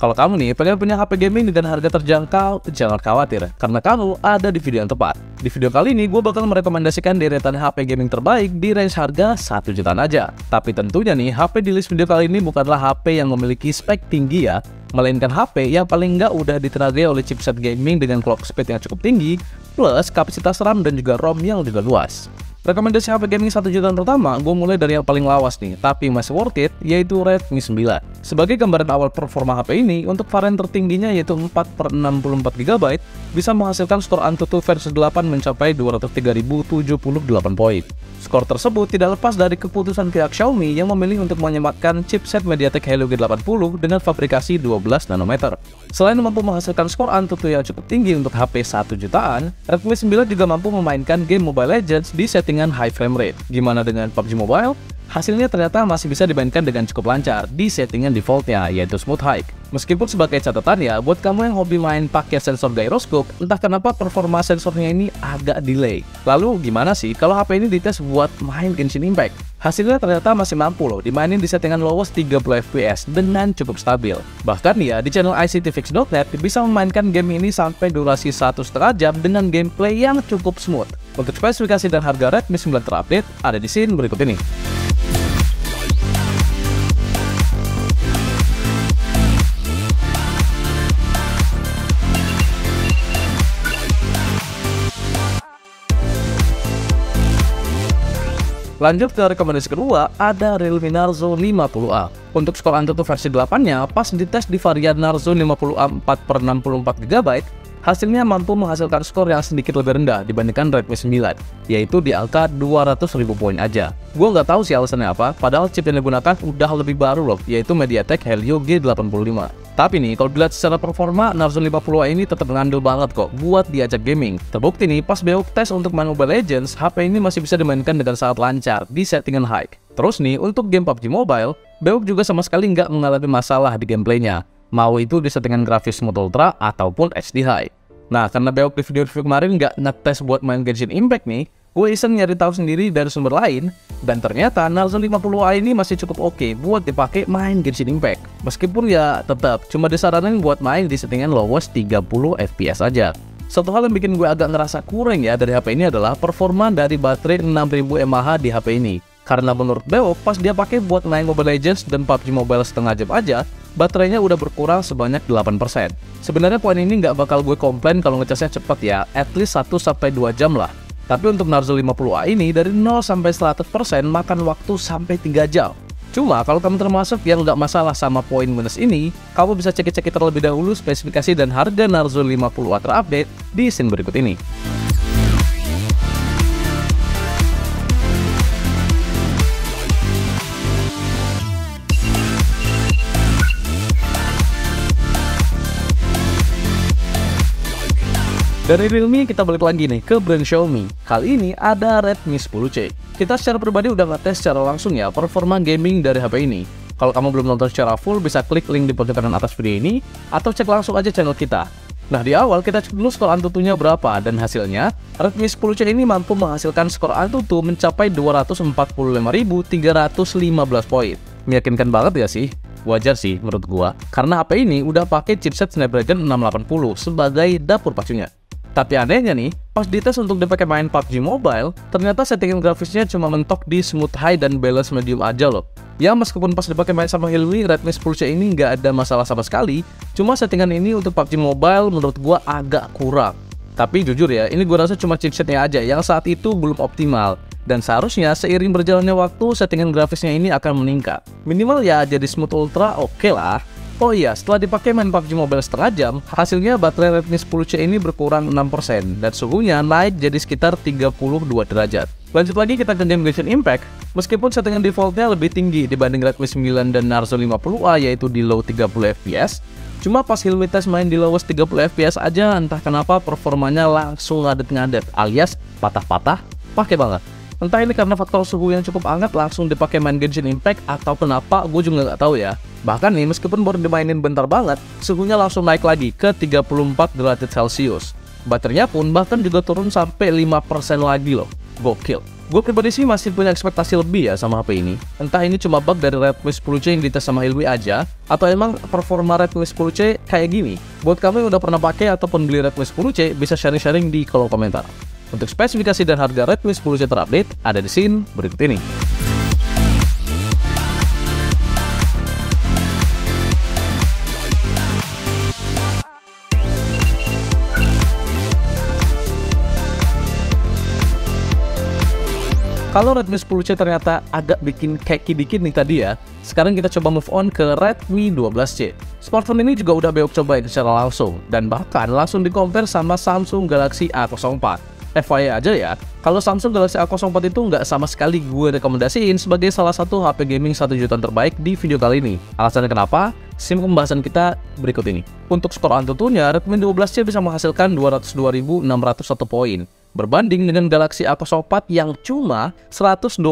Kalau kamu nih pengen punya HP gaming dengan harga terjangkau, jangan khawatir, karena kamu ada di video yang tepat. Di video kali ini, gue bakal merekomendasikan deretan HP gaming terbaik di range harga 1 jutaan aja. Tapi tentunya nih, HP di list video kali ini bukanlah HP yang memiliki spek tinggi ya, melainkan HP yang paling nggak udah ditenagai oleh chipset gaming dengan clock speed yang cukup tinggi, plus kapasitas RAM dan juga ROM yang juga luas. Rekomendasi HP gaming 1 jutaan pertama, gue mulai dari yang paling lawas nih, tapi masih worth it, yaitu Redmi 9. Sebagai gambaran awal performa HP ini, untuk varian tertingginya yaitu 4/64GB, bisa menghasilkan skor AnTuTu versi 8 mencapai 203.078 poin. Skor tersebut tidak lepas dari keputusan pihak Xiaomi yang memilih untuk menyematkan chipset MediaTek Helio G80 dengan fabrikasi 12 nanometer. Selain mampu menghasilkan skor AnTuTu yang cukup tinggi untuk HP 1 jutaan, Redmi 9 juga mampu memainkan game Mobile Legends di settingan high frame rate. Gimana dengan PUBG Mobile? Hasilnya ternyata masih bisa dimainkan dengan cukup lancar di settingan defaultnya, yaitu Smooth High. Meskipun sebagai catatan ya, buat kamu yang hobi main pakai sensor gyroscope, entah kenapa performa sensornya ini agak delay. Lalu gimana sih kalau HP ini dites buat main Genshin Impact? Hasilnya ternyata masih mampu loh dimainin di settingan lowest 30 fps dengan cukup stabil. Bahkan ya, di channel ictfix.net bisa memainkan game ini sampai durasi 1,5 jam dengan gameplay yang cukup smooth. Untuk spesifikasi dan harga Redmi 9 terupdate, ada di scene berikut ini. Lanjut ke rekomendasi kedua, ada Realme Narzo 50A. Untuk skor AnTuTu versi 8-nya, pas dites di varian Narzo 50A 4/64GB, hasilnya mampu menghasilkan skor yang sedikit lebih rendah dibandingkan Redmi 9, yaitu di angka 200.000 poin aja. Gue nggak tahu sih alasannya apa, padahal chip yang digunakan udah lebih baru loh, yaitu MediaTek Helio G85. Tapi nih, kalau dilihat secara performa, Narzo 50A ini tetap ngandel banget kok buat diajak gaming. Terbukti nih, pas Beok tes untuk main Mobile Legends, HP ini masih bisa dimainkan dengan sangat lancar di settingan high. Terus nih, untuk game PUBG Mobile, Beok juga sama sekali nggak mengalami masalah di gameplaynya, mau itu di settingan grafis Smooth Ultra ataupun HD High. Nah, karena Beok di video review kemarin nggak ngetes buat main Genshin Impact nih, gue iseng nyari tahu sendiri dari sumber lain, dan ternyata Narzo 50A ini masih cukup oke buat dipakai main Genshin Impact. Meskipun ya tetap cuma disaranin buat main di settingan lowest 30 fps aja. Satu hal yang bikin gue agak ngerasa kurang ya dari HP ini adalah performa dari baterai 6000 mAh di HP ini. Karena menurut Beok, pas dia pakai buat main Mobile Legends dan PUBG Mobile setengah jam aja, baterainya udah berkurang sebanyak 8%. Sebenarnya poin ini nggak bakal gue komplain kalau ngecasnya cepat ya, at least 1-2 jam lah. Tapi untuk Narzo 50A ini dari 0 sampai 100% makan waktu sampai 3 jam. Cuma kalau kamu termasuk yang nggak masalah sama poin minus ini, kamu bisa cek-cek terlebih dahulu spesifikasi dan harga Narzo 50A terupdate di scene berikut ini. Dari Realme kita balik lagi nih ke brand Xiaomi. Kali ini ada Redmi 10C. Kita secara pribadi udah ngetes secara langsung ya performa gaming dari HP ini. Kalau kamu belum nonton secara full, bisa klik link di pojok kanan atas video ini atau cek langsung aja channel kita. Nah, di awal kita cek dulu skor AnTuTu-nya berapa, dan hasilnya Redmi 10C ini mampu menghasilkan skor AnTuTu mencapai 245.315 poin. Meyakinkan banget ya sih? Wajar sih menurut gua, karena HP ini udah pakai chipset Snapdragon 680 sebagai dapur pacunya. Tapi anehnya nih, pas dites untuk dipakai main PUBG Mobile, ternyata settingan grafisnya cuma mentok di Smooth High dan Balance Medium aja loh. Ya meskipun pas dipakai main sama Hilwi, Redmi 10C ini nggak ada masalah sama sekali, cuma settingan ini untuk PUBG Mobile menurut gua agak kurang. Tapi jujur ya, ini gua rasa cuma chipsetnya aja yang saat itu belum optimal. Dan seharusnya seiring berjalannya waktu, settingan grafisnya ini akan meningkat. Minimal ya jadi Smooth Ultra oke lah. Oh iya, setelah dipakai main PUBG Mobile setengah jam, hasilnya baterai Redmi 10C ini berkurang 6% dan suhunya naik jadi sekitar 32 derajat. Lanjut lagi kita ke game Genshin Impact. Meskipun settingan defaultnya lebih tinggi dibanding Redmi 9 dan Narzo 50A yaitu di low 30 fps, cuma pas Hilmi tes main di lowest 30 fps aja entah kenapa performanya langsung ngadet-ngadet alias patah-patah, pakai banget. Entah ini karena faktor suhu yang cukup hangat langsung dipakai main Genshin Impact atau kenapa, gue juga nggak tahu ya. Bahkan nih, meskipun baru dimainin bentar banget, suhunya langsung naik lagi ke 34 derajat Celcius. Baterainya pun bahkan juga turun sampai 5% lagi loh. Gokil. Gue pribadi sih masih punya ekspektasi lebih ya sama HP ini. Entah ini cuma bug dari Redmi 10C yang dites sama Hilmi aja, atau emang performa Redmi 10C kayak gini. Buat kamu yang udah pernah pakai ataupun beli Redmi 10C, bisa sharing-sharing di kolom komentar. Untuk spesifikasi dan harga Redmi 10C terupdate, ada di scene berikut ini. Kalau Redmi 10C ternyata agak bikin keki dikit nih tadi ya, sekarang kita coba move on ke Redmi 12C. Smartphone ini juga udah Beok cobain secara langsung, dan bahkan langsung di-compare sama Samsung Galaxy A04. FYI aja ya, kalau Samsung Galaxy A04 itu nggak sama sekali gue rekomendasiin sebagai salah satu HP gaming 1 jutaan terbaik di video kali ini. Alasannya kenapa? Simak pembahasan kita berikut ini. Untuk skor AnTuTu-nya, Redmi 12C bisa menghasilkan 202.601 poin, berbanding dengan Galaxy A04 yang cuma 123.250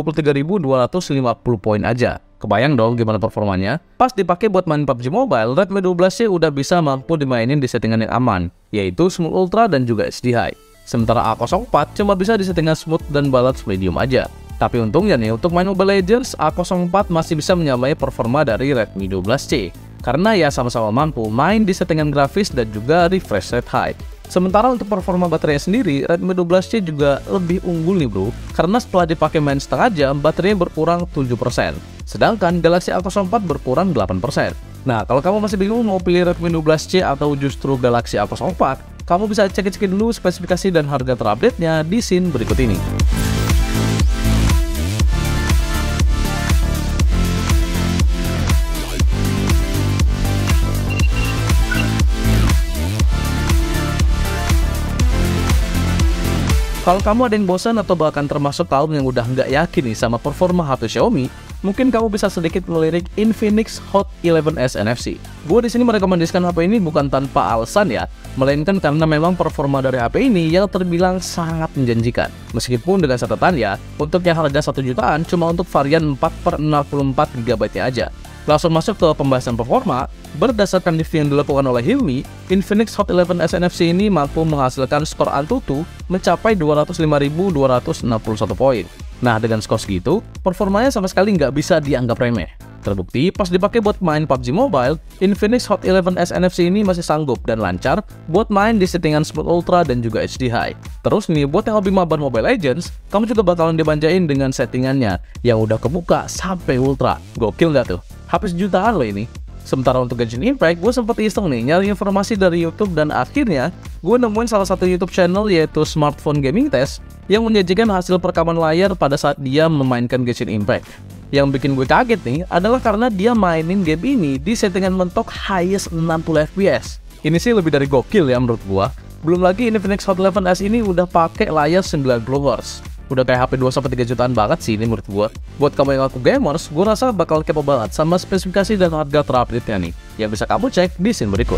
poin aja. Kebayang dong gimana performanya? Pas dipakai buat main PUBG Mobile, Redmi 12C udah bisa mampu dimainin di settingan yang aman, yaitu Smooth Ultra dan juga HD High. Sementara A04 cuma bisa di settingan smooth dan balance medium aja. Tapi untungnya nih, untuk main Mobile Legends, A04 masih bisa menyamai performa dari Redmi 12C. Karena ya sama-sama mampu main di settingan grafis dan juga refresh rate high. Sementara untuk performa baterai sendiri, Redmi 12C juga lebih unggul nih bro, karena setelah dipakai main setengah jam, baterainya berkurang 7%. Sedangkan Galaxy A04 berkurang 8%. Nah, kalau kamu masih bingung mau pilih Redmi 12C atau justru Galaxy A04, kamu bisa cek dulu spesifikasi dan harga terupdate-nya di scene berikut ini. Kalau kamu ada yang bosan atau bahkan termasuk kaum yang udah nggak yakin nih sama performa HP Xiaomi, mungkin kamu bisa sedikit melirik Infinix Hot 11s NFC. Gue di sini merekomendasikan HP ini bukan tanpa alasan ya, melainkan karena memang performa dari HP ini yang terbilang sangat menjanjikan. Meskipun dengan catatan ya, untuk yang harga 1 jutaan cuma untuk varian 4/64GB aja. Langsung masuk ke pembahasan performa. Berdasarkan review yang dilakukan oleh Hilmi, Infinix Hot 11s NFC ini mampu menghasilkan skor AnTuTu mencapai 205.261 poin. Nah, dengan skor segitu, performanya sama sekali nggak bisa dianggap remeh. Terbukti, pas dipakai buat main PUBG Mobile, Infinix Hot 11s NFC ini masih sanggup dan lancar buat main di settingan Smooth Ultra dan juga HD High. Terus nih, buat yang hobi mabar Mobile Legends, kamu juga bakalan dibanjain dengan settingannya yang udah kebuka sampai Ultra. Gokil nggak tuh? HP sejutaan loh ini. Sementara untuk Genshin Impact, gue sempat iseng nih nyari informasi dari YouTube dan akhirnya gue nemuin salah satu YouTube channel yaitu Smartphone Gaming Test yang menyajikan hasil perekaman layar pada saat dia memainkan Genshin Impact. Yang bikin gue kaget nih adalah karena dia mainin game ini di settingan mentok highest 60 fps. Ini sih lebih dari gokil ya menurut gue. Belum lagi Infinix Hot 11s ini udah pakai layar 90Hz. Udah kayak HP 2-3 jutaan banget sih ini menurut gue. Buat kamu yang aku gamers, gue rasa bakal kepo banget sama spesifikasi dan harga terupdate-nya nih, yang bisa kamu cek di scene berikut.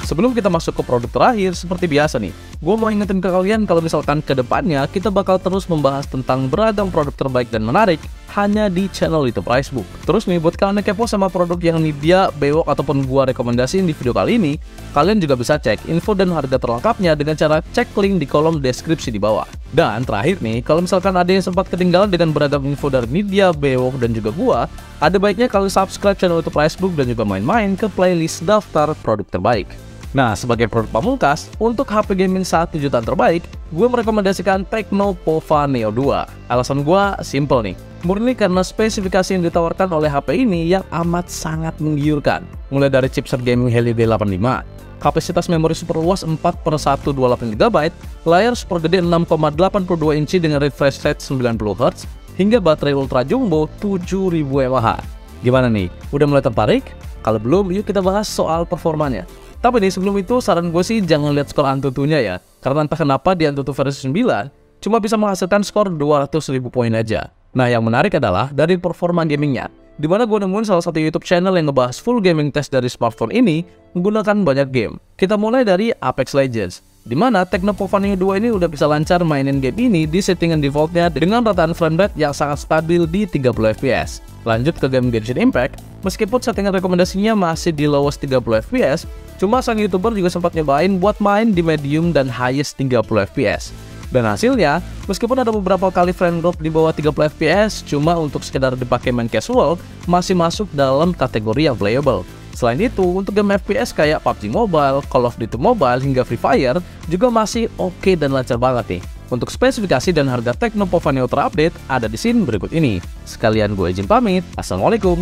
Sebelum kita masuk ke produk terakhir, seperti biasa nih, gue mau ingetin ke kalian kalau misalkan ke depannya kita bakal terus membahas tentang beragam produk terbaik dan menarik hanya di channel YouTube Ricebook. Terus nih, buat kalian yang kepo sama produk yang Nvidia, Bewok, ataupun gue rekomendasiin di video kali ini, kalian juga bisa cek info dan harga terlengkapnya dengan cara cek link di kolom deskripsi di bawah. Dan terakhir nih, kalau misalkan ada yang sempat ketinggalan dengan beragam info dari Nvidia, Bewok, dan juga gue, ada baiknya kalian subscribe channel YouTube Ricebook dan juga main-main ke playlist daftar produk terbaik. Nah, sebagai produk pamungkas, untuk HP gaming 1 jutaan terbaik, gue merekomendasikan Tecno Pova Neo 2. Alasan gue simple nih, murni karena spesifikasi yang ditawarkan oleh HP ini yang amat sangat menggiurkan. Mulai dari chipset gaming Helio G85, kapasitas memori super luas 4/128GB, layar super gede 6,82 inci dengan refresh rate 90Hz, hingga baterai ultra jumbo 7000 mAh. Gimana nih? Udah mulai tertarik? Kalau belum, yuk kita bahas soal performanya. Tapi nih, sebelum itu saran gue sih jangan lihat skor AnTuTu-nya ya, karena entah kenapa di AnTuTu versi 9 cuma bisa menghasilkan skor 200.000 poin aja. Nah, yang menarik adalah dari performa gamingnya, dimana gue nemuin salah satu YouTube channel yang ngebahas full gaming test dari smartphone ini menggunakan banyak game. Kita mulai dari Apex Legends. Dimana Tecno Pop Neo 2 ini udah bisa lancar mainin game ini di settingan defaultnya dengan rataan frame rate yang sangat stabil di 30 fps. Lanjut ke game Genshin Impact, meskipun settingan rekomendasinya masih di lowest 30 fps, cuma sang youtuber juga sempat nyobain buat main di medium dan highest 30 fps. Dan hasilnya, meskipun ada beberapa kali frame drop di bawah 30 fps, cuma untuk sekedar dipakai main casual, masih masuk dalam kategori yang playable. Selain itu, untuk game FPS kayak PUBG Mobile, Call of Duty Mobile, hingga Free Fire juga masih oke dan lancar banget nih. Untuk spesifikasi dan harga Tecno Pop Neo terupdate ada di scene berikut ini. Sekalian gue izin pamit, assalamualaikum.